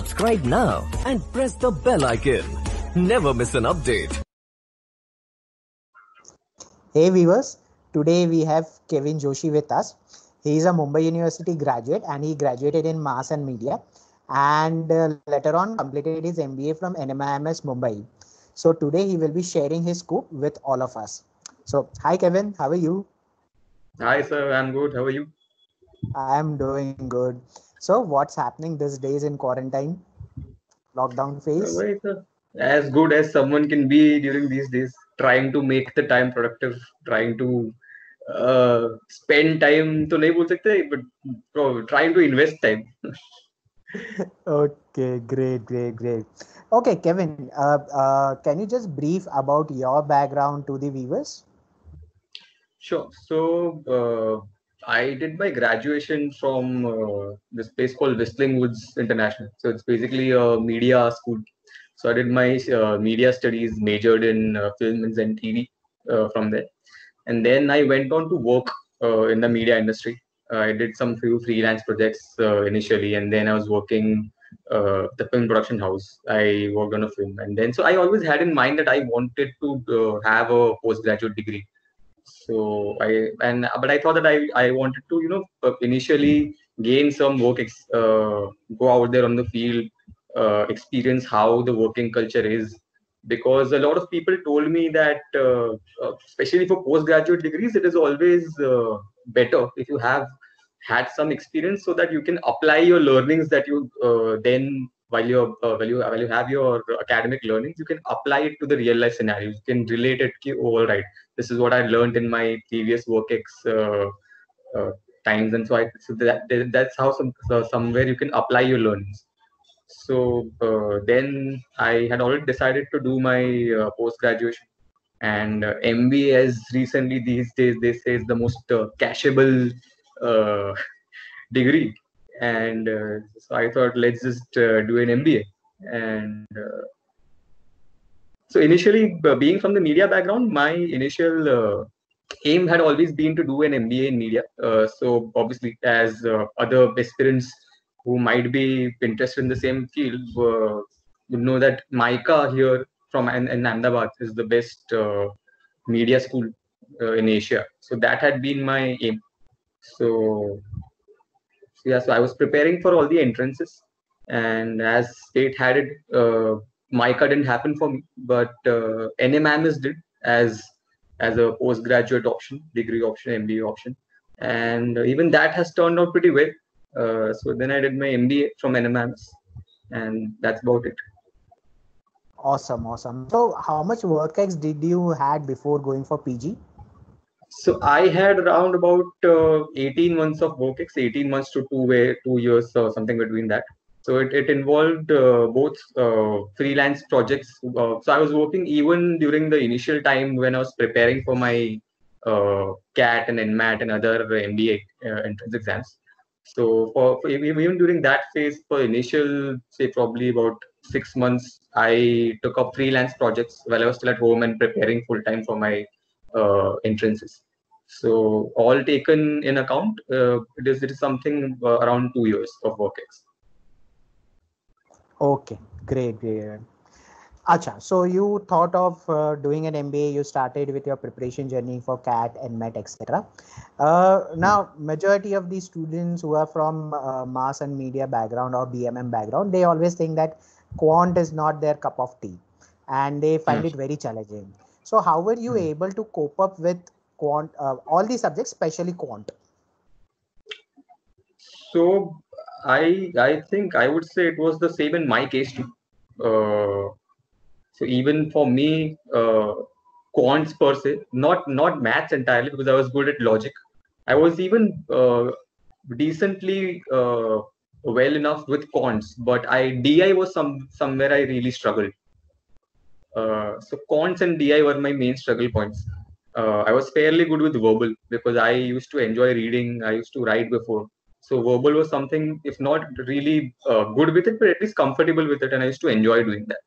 Subscribe now and press the bell icon. Never miss an update. Hey viewers, today we have Kevin Joshi with us. He is a Mumbai University graduate and he graduated in Mass and Media and later on completed his MBA from NMIMS Mumbai. So today he will be sharing his scoop with all of us. So hi Kevin, how are you? Hi sir, I'm good. How are you? I am doing good. So what's happening these days in quarantine? Lockdown phase? Well, sir, as good as someone can be during these days, trying to make the time productive, trying to spend time तो नहीं बोल सकते, but trying to invest time. Okay, great. Okay, Kevin, can you just brief about your background to the viewers? Sure. So I did my graduation from this place called Whistling Woods International. So it's basically a media school. So I did my media studies, majored in films and TV from there. And then I went on to work in the media industry. I did some few freelance projects initially, and then I was working the film production house. I worked on a film, and then so I always had in mind that I wanted to have a postgraduate degree. So but I thought that I wanted to initially gain some go out there on the field, experience how the working culture is, because a lot of people told me that especially for postgraduate degrees it is always better if you have had some experience so that you can apply your learnings that you then while you have your academic learnings, you can apply it to the real life scenarios. You can relate it to, all right, this is what I learned in my previous work uh, times, and that's how somewhere you can apply your learnings. So then I had already decided to do my post graduation, and MBA, as recently these days they say, is the most cashable uh, degree, and so I thought, let's just do an MBA. And so initially, being from the media background, my initial aim had always been to do an MBA in media. So obviously, as other aspirants who might be interested in the same field would know that MICA here in Ahmedabad is the best media school in Asia. So that had been my aim. So yeah, so I was preparing for all the entrances, and as fate had it, MICA didn't happen for me, but NMIMS did as a postgraduate option, degree option, MBA option, and even that has turned out pretty well. So then I did my MBA from NMIMS, and that's about it. Awesome. So how much work ex did you had before going for PG? So I had around about 18 months of work, 18 months to 2 years or something between that. So it involved both freelance projects. So I was working even during the initial time when I was preparing for my CAT and NMAT and other MBA entrance exams. So for even during that phase, for initial, say probably about 6 months, I took up freelance projects while I was still at home and preparing full time for my entrances. So all taken in account, it is something around 2 years of work ex. Okay, great. Acha, so you thought of doing an MBA, you started with your preparation journey for CAT and MET, etc. Now, majority of these students who are from mass and media background or BMM background, they always think that quant is not their cup of tea and they find it very challenging. So how were you able to cope up with quant, all these subjects, especially quant? So I think I would say it was the same in my case too. So even for me, quants per se, not maths entirely, because I was good at logic. I was even decently well enough with quants, but DI was somewhere I really struggled. So quants and DI were my main struggle points. I was fairly good with verbal because I used to enjoy reading. I used to write before. So verbal was something, if not really good with it, but at least comfortable with it, and I used to enjoy doing that.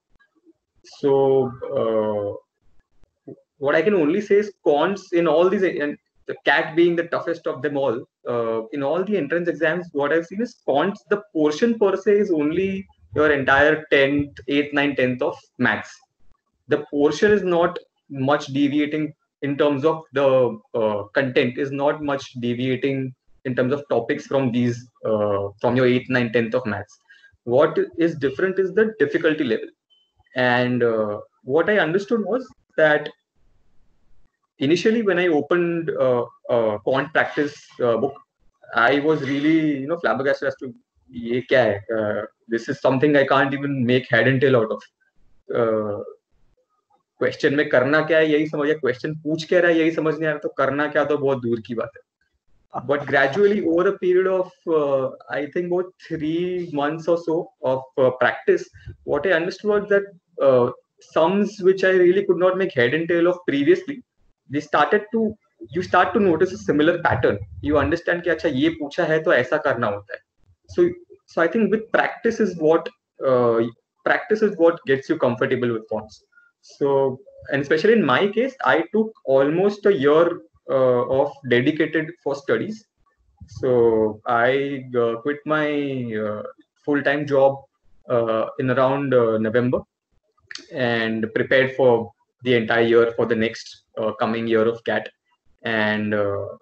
So what I can only say is cons in all these, and the CAT being the toughest of them all. In all the entrance exams, what I've seen is cons. The portion per se is only your entire 10th, 8th, 9th, 10th of maths. The portion is not much deviating in terms of the content, is not much deviating in terms of topics from these from your 8th, 9th, 10th of maths. What is different is the difficulty level. And what I understood was that initially when I opened quant practice book, I was really flabbergasted as to ये क्या है? This is something I can't even make head and tail out of. Question में करना क्या है यही समझ, question पूछ क्या रहा है यही समझ नहीं आ रहा, तो करना क्या तो बहुत दूर की बात है. But gradually over a period of I think about 3 months or so of practice, what I understood was that sums which I really could not make head and tail of previously, they started to, you start to notice a similar pattern. You understand कि अच्छा ये पूछा है तो ऐसा करना होता है. So I think with practice is what gets you comfortable with fonts. So, and especially in my case, I took almost a year of dedicated for studies. So I quit my full-time job in around November, and prepared for the entire year for the next coming year of CAT. And so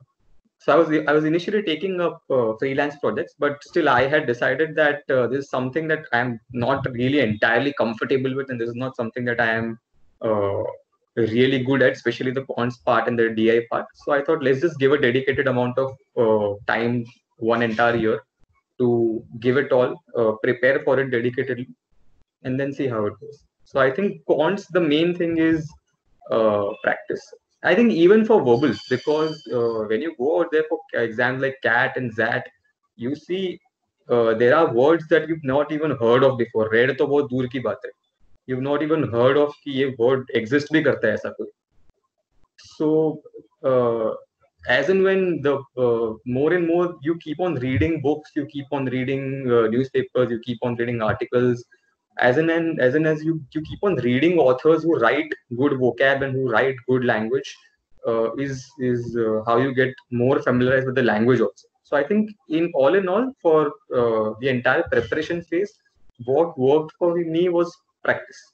I was initially taking up freelance projects, but still I had decided that this is something that I am not really entirely comfortable with, and this is not something that I am really good at, especially the quants part and the DI part. So I thought, let's just give a dedicated amount of time, one entire year, to give it all, prepare for it dedicatedly, and then see how it goes. So I think quants, the main thing is practice. I think even for verbal, because when you go out there for exams like CAT and ZAT, you see there are words that you've not even heard of before. Read तो बहुत दूर की बात है. You've not even heard of कि ये word exist भी करता है ऐसा कोई. So as and when the more and more you keep on reading books, you keep on reading newspapers, you keep on reading articles, as you keep on reading authors who write good vocab and who write good language, is how you get more familiarized with the language also. So I think in all for the entire preparation phase, what worked for me was practice.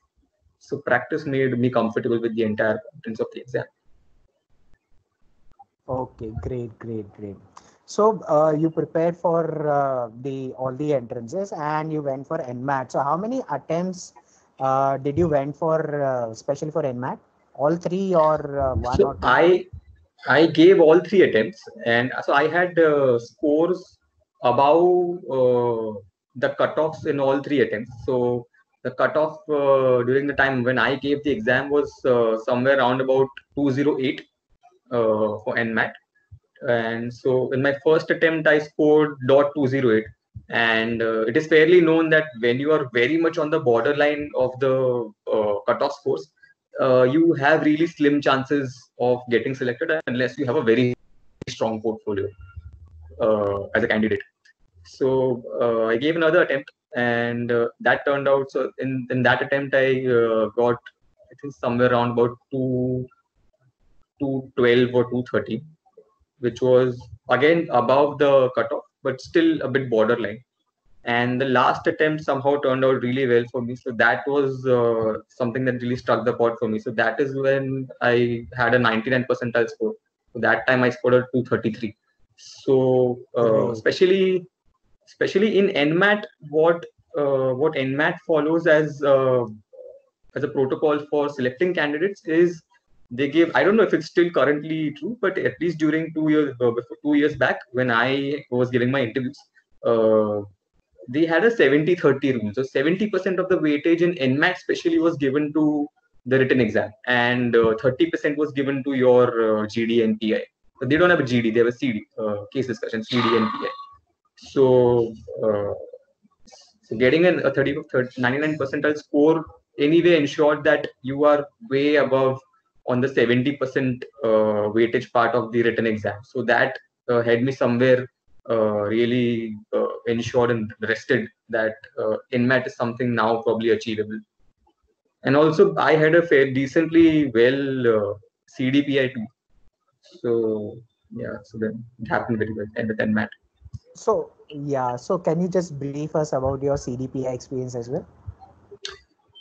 So practice made me comfortable with the entire contents of the exam. Okay, great. So you prepared for all the entrances and you went for NMAT. So how many attempts did you went for, especially for NMAT? All three or one so or two? I gave all three attempts, and so I had scores above the cutoffs in all three attempts. So the cutoff during the time when I gave the exam was somewhere around about 208 for NMAT. And so in my first attempt, I scored .208. And it is fairly known that when you are very much on the borderline of the cutoff scores, you have really slim chances of getting selected unless you have a very strong portfolio as a candidate. So I gave another attempt, and that turned out. So in that attempt, I got, I think, somewhere around about 212 or 213, which was again above the cutoff, but still a bit borderline. And the last attempt somehow turned out really well for me. So that was something that really struck the chord for me. So that is when I had a 99 percentile score. So that time I scored a 233. So especially in NMAT, what NMAT follows as a protocol for selecting candidates is they give, I don't know if it's still currently true, but at least during 2 years back when I was giving my interviews, they had a 70-30 rule. So 70% of the weightage in NMAT especially was given to the written exam, and 30% was given to your GD and PI. But they don't have a GD, they have a CD, case discussion, CD and PI. So, getting a 99 percentile score anyway ensured that you are way above on the 70% weightage part of the written exam. So that had me somewhere really ensured and rested that NMAT is something now probably achievable. And also I had a fair decently well CDPI too. So yeah, so then it happened very well with NMAT. So yeah, so can you just brief us about your CDPI experience as well?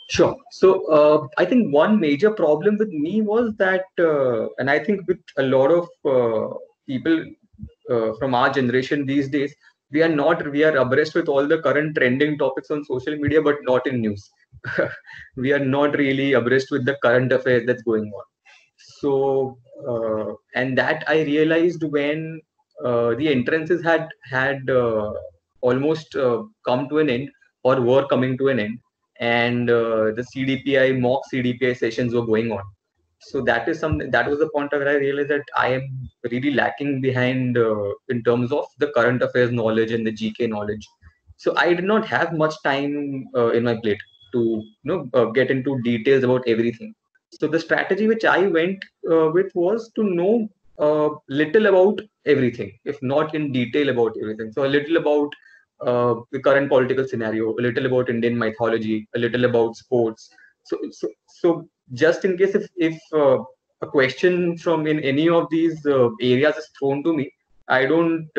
Sure. So I think one major problem with me was that, and I think with a lot of people from our generation these days, we are abreast with all the current trending topics on social media, but not in news. We are not really abreast with the current affairs that's going on. So and that I realized when the entrances had almost come to an end, or were coming to an end, and the CDPI mock CDPI sessions were going on. So that was the point where I realized that I am really lacking behind in terms of the current affairs knowledge and the GK knowledge. So I did not have much time in my plate to get into details about everything. So the strategy which I went with was to know little about everything, if not in detail about everything. So a little about the current political scenario, a little about Indian mythology, a little about sports. So just in case if a question from in any of these areas is thrown to me, I don't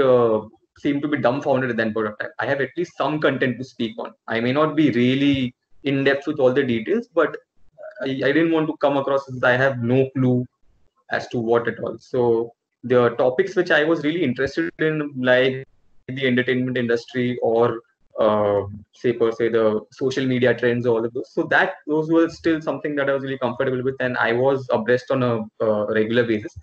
seem to be dumbfounded at that point of time. I have at least some content to speak on. I may not be really in depth with all the details, but I didn't want to come across as I have no clue as to what at all. So the topics which I was really interested in, like the entertainment industry or say per se the social media trends, all of those. So those were still something that I was really comfortable with, and I was abreast on a regular basis.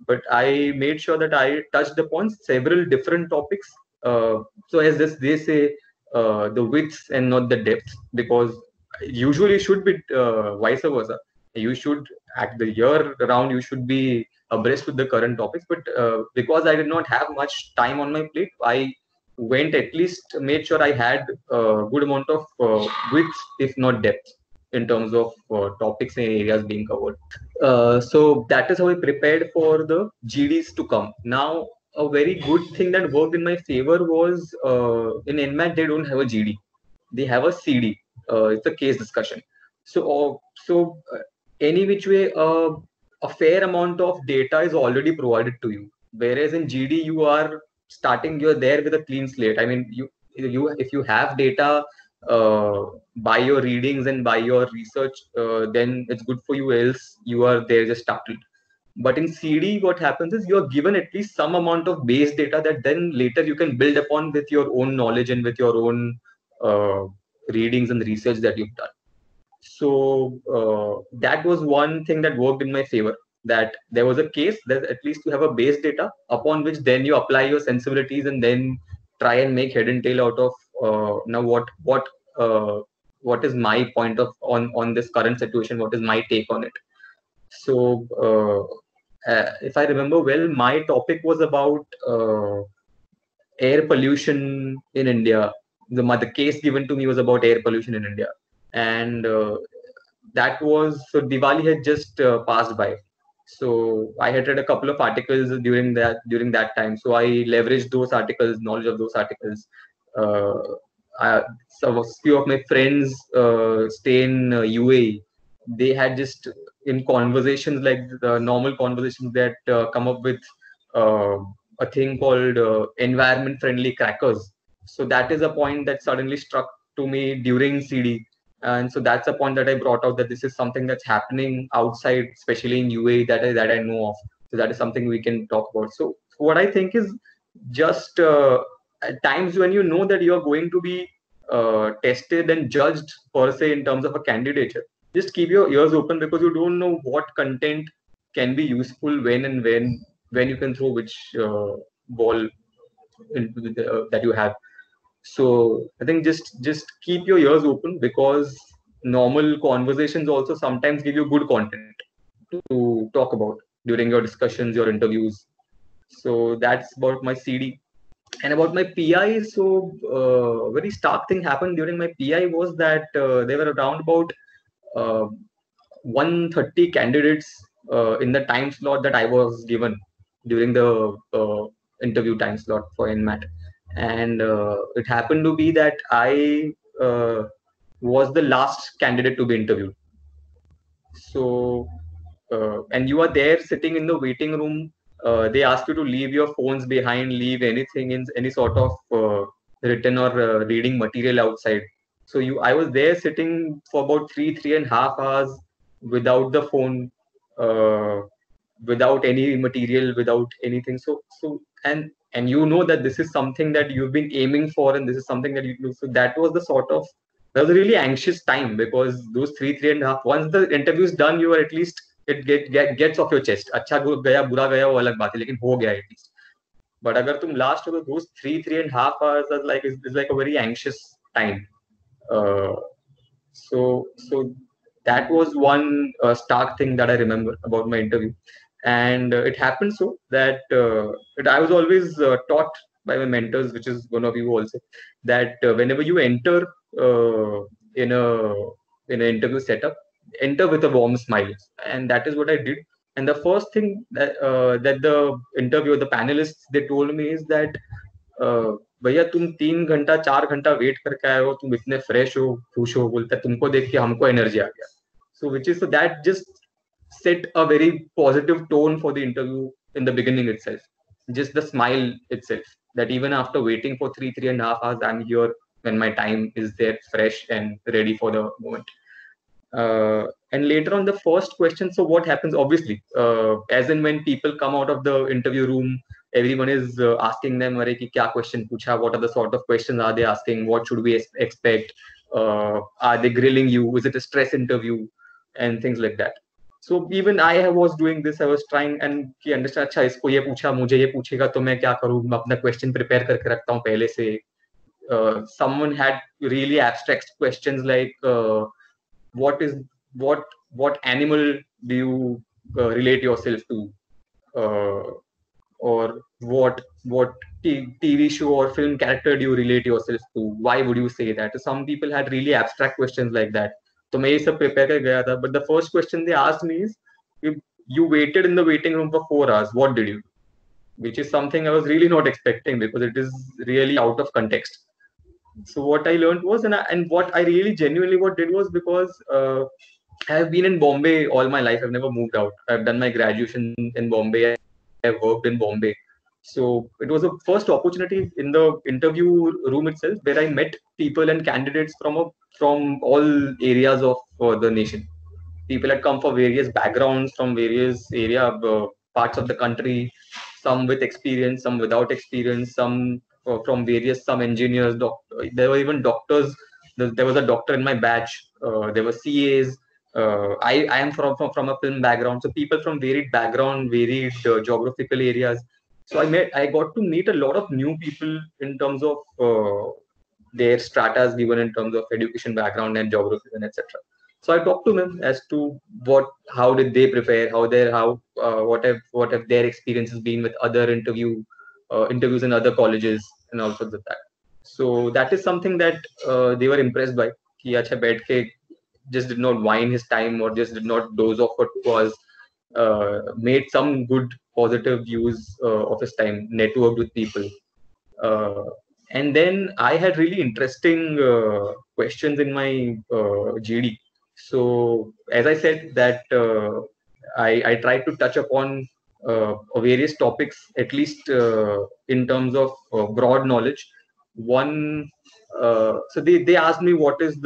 But I made sure that I touched upon several different topics. So as this they say, the width and not the depth, because usually should be vice versa. You should at the year round you should be abreast with the current topics, but because I did not have much time on my plate, I went at least made sure I had a good amount of width, if not depth, in terms of topics and areas being covered. So that is how I prepared for the GDs to come. Now, a very good thing that worked in my favor was in NMAT they don't have a GD, they have a CD. It's a case discussion. So any which way, a fair amount of data is already provided to you. Whereas in GD you are starting, you're there with a clean slate. I mean, you if you have data by your readings and by your research, then it's good for you. Else you are there just startled. But in CD, what happens is you're given at least some amount of base data that then later you can build upon with your own knowledge and with your own uh, readings and research that you've done. So that was one thing that worked in my favor. That there was a case that at least you have a base data upon which then you apply your sensibilities and then try and make head and tail out of now uh, what is my point of on this current situation, what is my take on it. So if I remember well, my topic was about air pollution in India. The case given to me was about air pollution in India, and that was so Diwali had just passed by. So I had read a couple of articles during that time. So I leveraged those articles, knowledge of those articles. Uh, so a few of my friends stay in UAE. They had just in conversations like the normal conversations that come up with uh, a thing called environment friendly crackers. So that is a point that suddenly struck to me during CD, and so that's a point that I brought out, that this is something that's happening outside, especially in UAE, that I know of. So that is something we can talk about. So what I think is just at times when you know that you are going to be tested and judged per se in terms of a candidature, just keep your ears open, because you don't know what content can be useful when you can throw which ball that you have. So I think just keep your ears open, because normal conversations also sometimes give you good content to talk about during your discussions, your interviews. So that's about my CD. And about my PI, so very stark thing happened during my PI was that there were around about uh, 130 candidates in the time slot that I was given during the interview time slot for NMAT. And it happened to be that I was the last candidate to be interviewed. So, and you are there sitting in the waiting room they ask you to leave your phones behind, leave anything in any sort of written or reading material outside. So I was there sitting for about 3.5 hours without the phone, uh, without any material, without anything. And you know that this is something that you've been aiming for, and this is something that you do. So that was a really anxious time, because those 3.5 once the interview is done, you are at least gets off your chest. अच्छा गया बुरा गया वो अलग बात है, लेकिन हो गया at least. But अगर तुम last हो तो those 3.5 hours are like is like a very anxious time. Uh, so that was one stark thing that I remember about my interview. And it happened so that I was always taught by my mentors, which is one of you also, that whenever you enter uh, in a in an interview setup, enter with a warm smile. And that is what I did. And the first thing that the interviewer, the panelists, they told me is that भैया तुम 3 घंटा 4 घंटा wait करके आए हो, तुम इतने fresh हो, खुश हो, बोलता है तुमको देख के हमको एनर्जी आ गया. So which is so that just set a very positive tone for the interview in the beginning itself. Just the smile itself, that even after waiting for 3.5 hours, I'm here when my time is there, fresh and ready for the moment. And later on, the first question. So what happens? Obviously, as and when people come out of the interview room, everyone is asking them, "Arey ki kya question pucha? What are the sort of questions are they asking? What should we expect? Are they grilling you? Is it a stress interview?" And things like that. So even I was doing this. I was trying and कि understand. अच्छा इसको ये पूछा, मुझे ये पूछेगा तो मैं क्या करूँ? मैं अपना question prepare करके रखता हूँ पहले से. Someone had really abstract questions like what is what animal do you relate yourself to, uh, or what TV show or film character do you relate yourself to? Why would you say that? So some people had really abstract questions like that. तो मैं ये सब prepare कर गया था. But the first question they asked me is, if you waited in the waiting room for 4 hours, what did you do? Which is something I was really not expecting, because it is really out of context. So what I learned was, and what I really genuinely what did was, because I have been in Bombay all my life. I've never moved out. I've done my graduation in Bombay. I've worked in Bombay. So it was a first opportunity in the interview room itself, where I met people and candidates from all areas of the nation. People had come for various backgrounds from various parts of the country, some with experience, some without experience, some from various, some engineers, there were even doctors. There was a doctor in my batch. There were CAs. I am from a film background, so people from varied background, varied geographical areas. So I got to meet a lot of new people in terms of their stratas given in terms of education background and geography and etc. So I talked to them as to how did they prepare, what have their experiences been with other interviews in other colleges and all sorts of that. So that is something that they were impressed by. कि अच्छा बैठ के just did not whine his time or just did not doze off for 2 hours. Made some good positive use of his time, networked with people. Uh, and then I had really interesting questions in my GD. So as I said that I tried to touch upon various topics, at least in terms of broad knowledge. One, so they asked me what is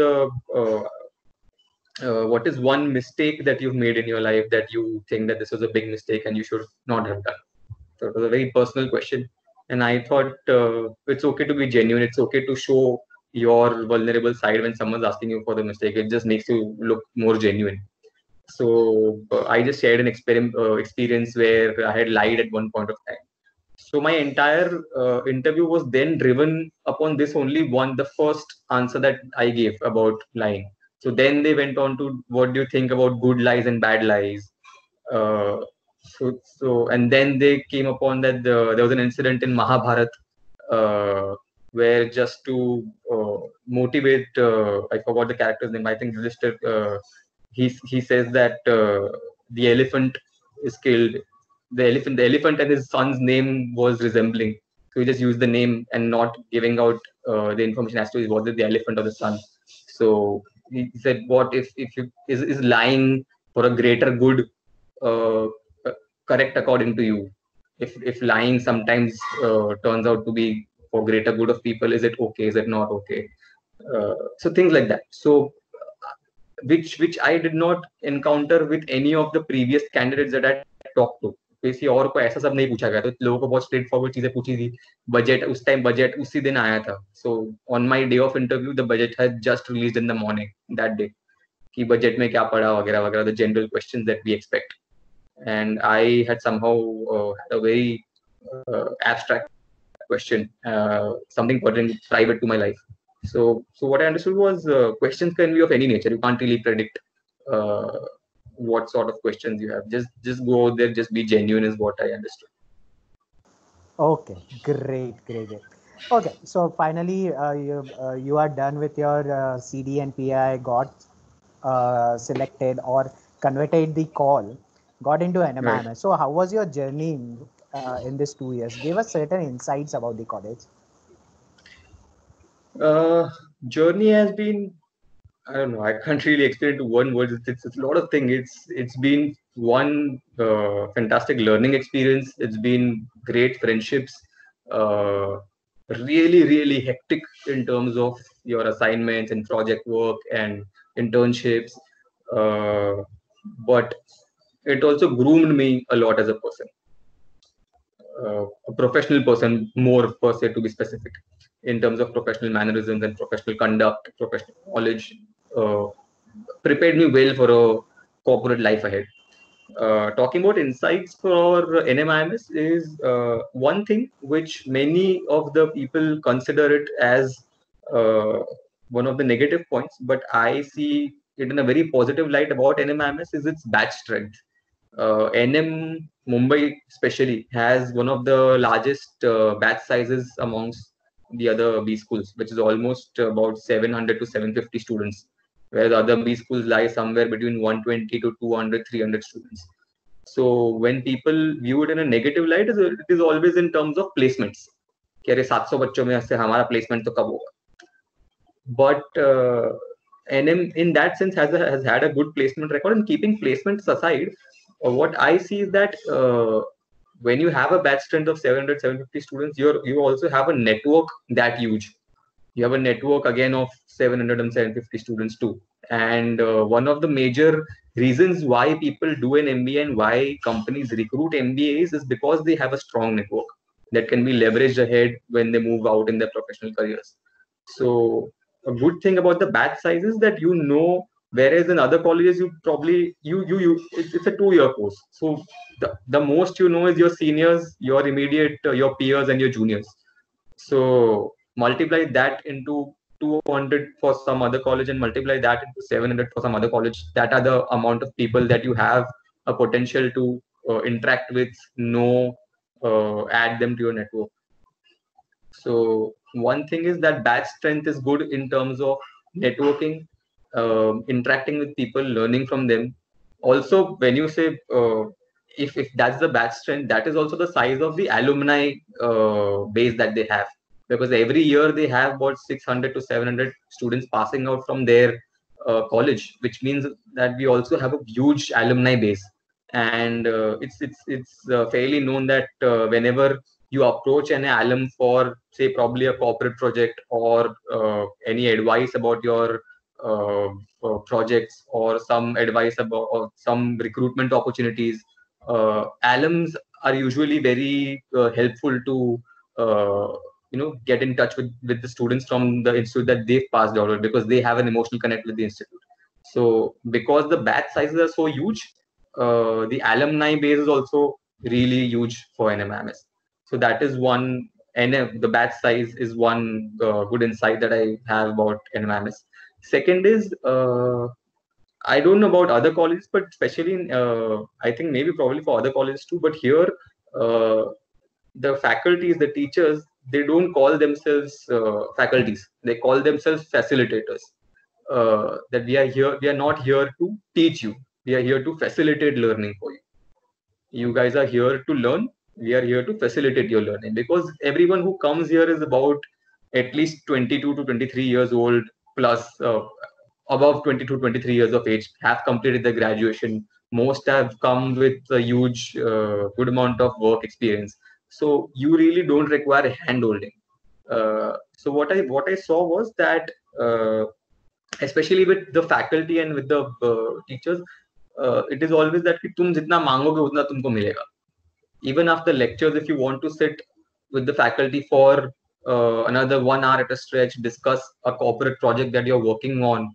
one mistake that you've made in your life that you think that this was a big mistake and you should not have done. So it was a very personal question, and I thought it's okay to be genuine. It's okay to show your vulnerable side when someone's asking you for the mistake. It just makes you look more genuine. So I just shared an experience where I had lied at one point of time. So my entire interview was then driven upon this only one, the first answer that I gave about lying. So then they went on to, what do you think about good lies and bad lies? Uh, and then they came upon that there was an incident in Mahabharat where, just to motivate, I forgot the character's name. I think he says that the elephant is killed. The elephant and his son's name was resembling. So he just used the name and not giving out the information as to was it the elephant or the son. So he said, what if you is lying for a greater good uh, correct according to you? if lying sometimes turns out to be for greater good of people, is it okay? Is it not okay? So things like that. So which I did not encounter with any of the previous candidates that I talked to. किसी और को ऐसा सब नहीं पूछा गया, तो लोगों को बहुत स्ट्रेट फॉरवर्ड चीजें पूछी थी. बजट उस टाइम बजट उसी दिन आया था. So on my day of interview the budget had just released in the morning that day, कि बजट में क्या पड़ा वगैरह वगैरह, the general questions that we expect. And I had somehow had a very abstract question, something pertaining private to my life. So what I understood was questions can be of any nature. You can't really predict uh, what sort of questions you have. Just go out there, just be genuine is what I understood. Okay, great. Okay, so finally, you are done with your CD and PI, got selected or converted the call, got into NMIMS. Right. So how was your journey in this 2 years? Give us certain insights about the college. Journey has been, I don't know, I can't really explain it to one word. It's a lot of things. It's been one fantastic learning experience. It's been great friendships. Really hectic in terms of your assignments and project work and internships. But it also groomed me a lot as a person, a professional person, more per se, to be specific, in terms of professional mannerisms and professional conduct, professional knowledge. Prepared me well for a corporate life ahead. Talking about insights for NMIMS is one thing which many of the people consider it as uh, one of the negative points, but I see it in a very positive light about NMIMS is its batch strength. NM Mumbai especially has one of the largest batch sizes amongst the other B schools, which is almost about 700 to 750 students, where the other B schools lie somewhere between 120 to 200, 300 students. So when people view it in a negative light, it is always in terms of placements. कि अरे 700 बच्चों में से हमारा placement तो कब होगा? But NM in that sense has had a good placement record. And keeping placements aside, what I see is that when you have a batch strength of 700, 750 students, you also have a network that huge. You have a network again of 700 and 750 students too. And one of the major reasons why people do an MBA and why companies recruit MBAs is because they have a strong network that can be leveraged ahead when they move out in their professional careers. So a good thing about the batch size is that whereas in other colleges you probably it's a 2-year course. So the most you know is your seniors, your immediate your peers and your juniors. So multiply that into 200 for some other college and multiply that into 700 for some other college. That are the amount of people that you have a potential to interact with, add them to your network. So one thing is that batch strength is good in terms of networking, interacting with people, learning from them. Also, when you say if that's the batch strength, that is also the size of the alumni base that they have, because every year they have about 600 to 700 students passing out from their college, which means that we also have a huge alumni base. And it's fairly known that whenever you approach an alum for, say, probably a corporate project or any advice about your projects or some advice about or some recruitment opportunities, alums are usually very helpful to get in touch with the students from the institute that they've passed out with, because they have an emotional connect with the institute. So because the batch sizes are so huge, the alumni base is also really huge for NMIMS. So that is one, the batch size is one good insight that I have about NMIMS. Second is, I don't know about other colleges, but especially in, I think maybe probably for other colleges too, but here, the faculties, the teachers, they don't call themselves faculties. They call themselves facilitators. That we are not here to teach you. We are here to facilitate learning for you. You guys are here to learn. We are here to facilitate your learning, because everyone who comes here is about at least 22 to 23 years old plus, above 22 23 years of age, have completed their graduation, most have come with a huge, good amount of work experience. So you really don't require hand holding. So what I saw was that, especially with the faculty and with the teachers, it is always that कि तुम जितना मांगोगे उतना तुमको मिलेगा. Even after lectures, if you want to sit with the faculty for another 1 hour at a stretch, discuss a corporate project that you're working on,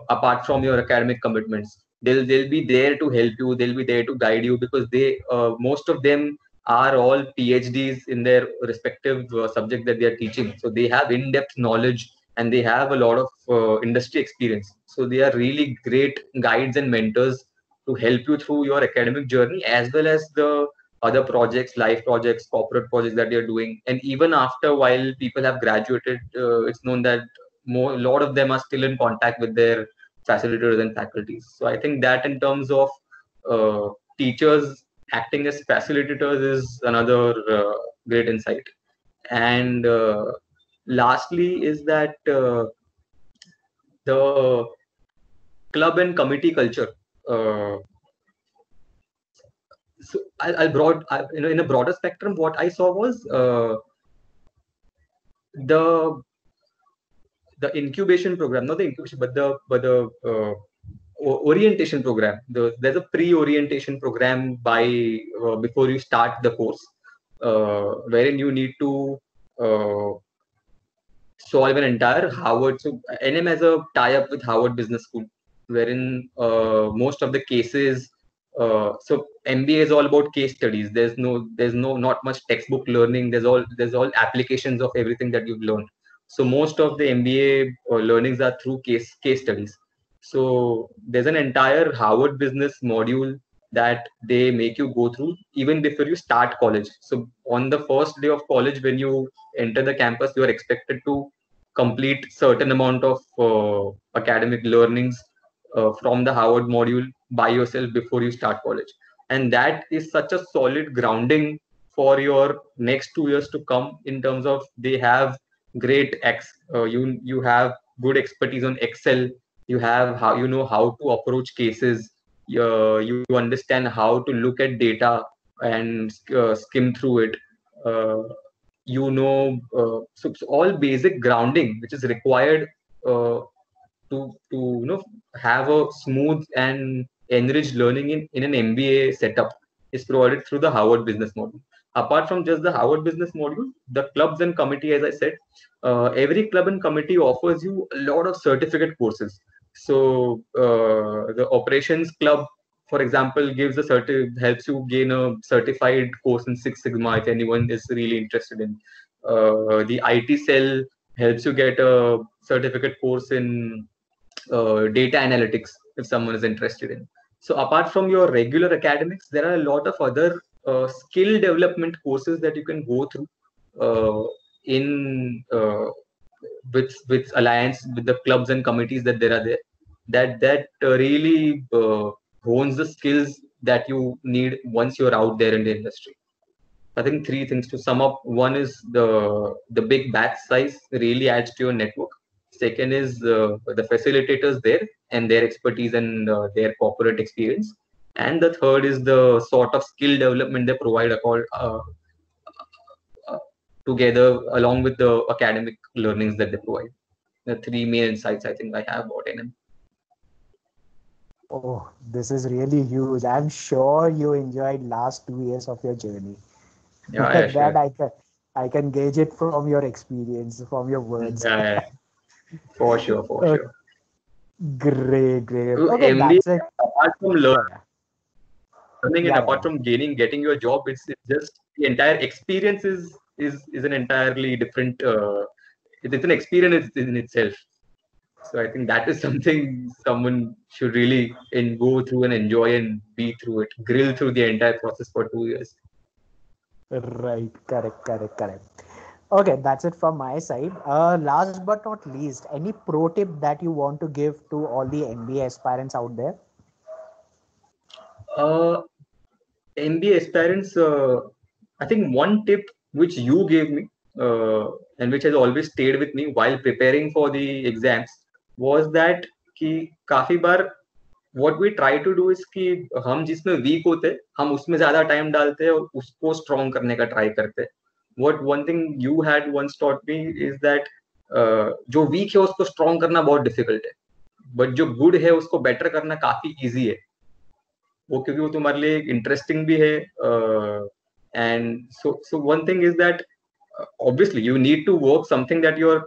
apart from your academic commitments, they'll be there to help you. They'll be there to guide you, because they most of them are all PhDs in their respective subject that they are teaching. So they have in-depth knowledge and they have a lot of industry experience. So they are really great guides and mentors to help you through your academic journey, as well as the other projects, life projects, corporate projects that you're doing. And even after, while people have graduated, it's known that a lot of them are still in contact with their facilitators and faculties. So I think that in terms of teachers acting as facilitators is another great insight. And lastly is that the club and committee culture. So in a broader spectrum, what I saw was the incubation program, not the incubation, but the orientation program. There's a pre-orientation program before you start the course, wherein you need to solve an entire Harvard. So NM has a tie-up with Harvard Business School, wherein most of the cases. So MBA is all about case studies. There's not much textbook learning. There's all applications of everything that you've learned. So most of the MBA learnings are through case studies. So there's an entire Harvard Business module that they make you go through even before you start college. So on the first day of college, when you enter the campus, you are expected to complete certain amount of academic learnings from the Harvard module by yourself before you start college. And that is such a solid grounding for your next 2 years to come, in terms of they have great you have good expertise on Excel. You have how to approach cases. You understand how to look at data and skim through it. uh, so all basic grounding which is required to have a smooth and enriched learning in an MBA setup is provided through the Harvard Business Module. Apart from just the Harvard Business Module, the clubs and committee, as I said, every club and committee offers you a lot of certificate courses. So the operations club, for example, helps you gain a certified course in Six Sigma if anyone is really interested in. The IT cell helps you get a certificate course in data analytics if someone is interested in. So apart from your regular academics, there are a lot of other skill development courses that you can go through in with alliance with the clubs and committees that there are there, that really hones the skills that you need once you're out there in the industry. I think three things to sum up. One is the big batch size really adds to your network. Second is the facilitators there and their expertise and their corporate experience. And the third is the sort of skill development they provide uh, together along with the academic learnings that they provide. The three main insights I think I have about NM. Oh, this is really huge. I'm sure you enjoyed last 2 years of your journey. Yeah, That sure. I can gauge it from your experience, from your words. Yeah, for sure, for Uh, sure. Great, great. So Okay, MBA, that's it. apart from Yeah, yeah, learning and yeah, apart yeah. from getting your job, it's just the entire experience is an entirely different it's an experience in itself. So I think that is something someone should really go through and enjoy and be through it, grill through the entire process for 2 years. Right. Correct, correct, correct. Okay, that's it from my side. Last but not least, any pro tip that you want to give to all the MBA aspirants out there? uh MBA aspirants, I think one tip which you gave me, and which has always stayed with me while preparing for the exams, was that कि काफी बार what we try to do is कि हम जिसमें week होते हैं हम उसमें ज्यादा टाइम डालते हैं और उसको स्ट्रॉन्ग करने का ट्राई करते हैं. What one thing you had once taught me is that जो वीक है उसको स्ट्रॉन्ग करना बहुत डिफिकल्ट है, बट जो गुड है उसको बेटर करना काफी इजी है, वो क्योंकि वो तुम्हारे लिए इंटरेस्टिंग भी है. And so one thing is that obviously you need to work something that you're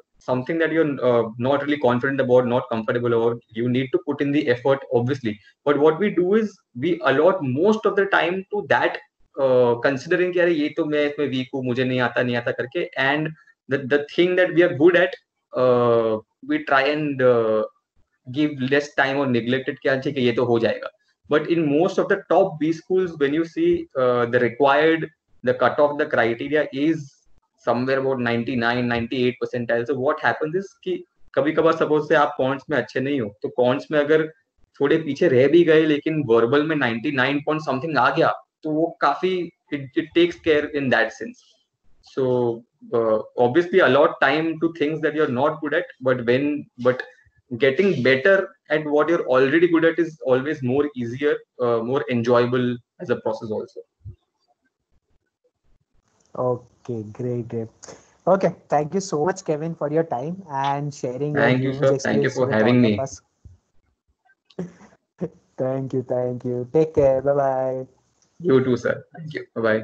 not really confident about, not comfortable about. You need to put in the effort, obviously, but what we do is we allot most of the time to that, considering कि अरे ये तो मैं इसमें week हूँ, मुझे नहीं आता करके. And the thing that we are good at, we try and give less time or neglect it कि हाँ ठीक है ये तो हो जाएगा. But in most of the top B schools, when you see the required, the cutoff, the criteria is somewhere about 99 98 percentile. So what happens is कि कभी कभार सपोज से आप कॉन्ट्स में अच्छे नहीं हो, तो कॉन्ट्स में अगर थोड़े पीछे रह भी गए लेकिन वर्बल में 99 पॉइंट समथिंग आ गया, तो वो काफी it takes care in that sense. So obviously allot time to things that you're not good at, but getting better at what you're already good at is always more easier, more enjoyable as a process also. Okay, great. Okay, thank you so much, Kevin, for your time and sharing your Thank you, huge sir. Thank you experience for with having all me. of us. Thank you. Take care. Bye bye. You too, sir. Thank you. Bye bye.